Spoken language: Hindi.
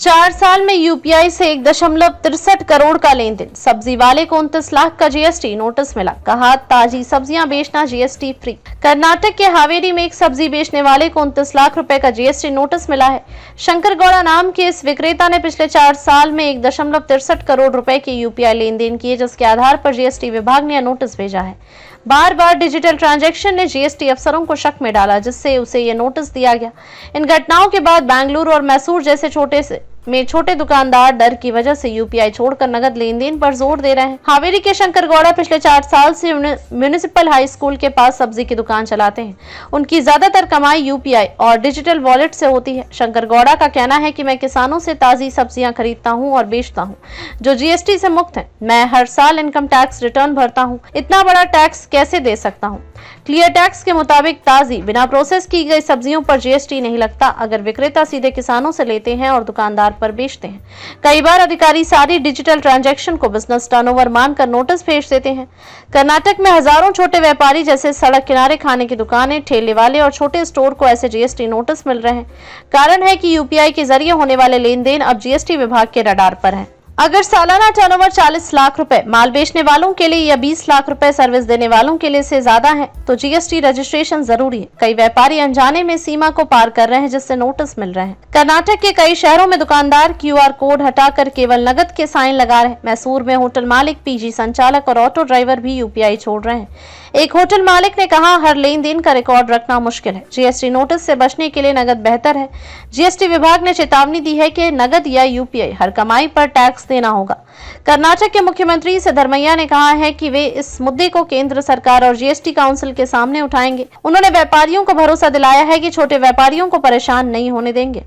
4 साल में यूपीआई से 1.63 करोड़ का लेन देन। सब्जी वाले को 29 लाख का जीएसटी नोटिस मिला। कहा ताजी सब्जियां बेचना जीएसटी फ्री। कर्नाटक के हावेरी में एक सब्जी बेचने वाले को 29 लाख रुपए का जीएसटी नोटिस मिला है। शंकर गौड़ा नाम के इस विक्रेता ने पिछले 4 साल में 1.63 करोड़ रुपए के यूपीआई लेन देन किए, जिसके आधार पर जीएसटी विभाग ने यह नोटिस भेजा है। बार बार डिजिटल ट्रांजैक्शन ने जीएसटी अफसरों को शक में डाला, जिससे उसे यह नोटिस दिया गया। इन घटनाओं के बाद बेंगलुरु और मैसूर जैसे छोटे दुकानदार डर की वजह से यूपीआई छोड़कर नगद लेन देन पर जोर दे रहे हैं। हावेरी के शंकर गौड़ा पिछले 4 साल से म्युनिसिपल हाई स्कूल के पास सब्जी की दुकान चलाते हैं। उनकी ज्यादातर कमाई यूपीआई और डिजिटल वॉलेट से होती है। शंकर गौड़ा का कहना है कि मैं किसानों से ताजी सब्जियां खरीदता हूं और बेचता हूं, जो जीएसटी से मुक्त है। मैं हर साल इनकम टैक्स रिटर्न भरता हूं। इतना बड़ा टैक्स कैसे दे सकता हूं? क्लियर टैक्स के मुताबिक ताजी बिना प्रोसेस की गई सब्जियों पर जीएसटी नहीं लगता, अगर विक्रेता सीधे किसानों से लेते हैं और दुकानदार पर बेचते हैं। कई बार अधिकारी सारी डिजिटल ट्रांजैक्शन को बिजनेस टर्नओवर मानकर नोटिस भेज देते हैं। कर्नाटक में हजारों छोटे व्यापारी जैसे सड़क किनारे खाने की दुकानें, ठेले वाले और छोटे स्टोर को ऐसे जीएसटी नोटिस मिल रहे हैं। कारण है कि यूपीआई के जरिए होने वाले लेन देन अब जीएसटी विभाग के रडार पर है। अगर सालाना टर्नओवर 40 लाख रुपए माल बेचने वालों के लिए या 20 लाख रुपए सर्विस देने वालों के लिए से ज्यादा है, तो जीएसटी रजिस्ट्रेशन जरूरी है। कई व्यापारी अनजाने में सीमा को पार कर रहे हैं, जिससे नोटिस मिल रहे हैं। कर्नाटक के कई शहरों में दुकानदार क्यूआर कोड हटाकर केवल नगद के साइन लगा रहे हैं। मैसूर में होटल मालिक, पीजी संचालक और ऑटो ड्राइवर भी यूपीआई छोड़ रहे हैं। एक होटल मालिक ने कहा, हर लेन देन का रिकॉर्ड रखना मुश्किल है। जीएसटी नोटिस से बचने के लिए नगद बेहतर है। जीएसटी विभाग ने चेतावनी दी है कि नगद या यूपीआई हर कमाई पर टैक्स देना होगा। कर्नाटक के मुख्यमंत्री सिद्धरमैया ने कहा है कि वे इस मुद्दे को केंद्र सरकार और जीएसटी काउंसिल के सामने उठाएंगे। उन्होंने व्यापारियों को भरोसा दिलाया है कि छोटे व्यापारियों को परेशान नहीं होने देंगे।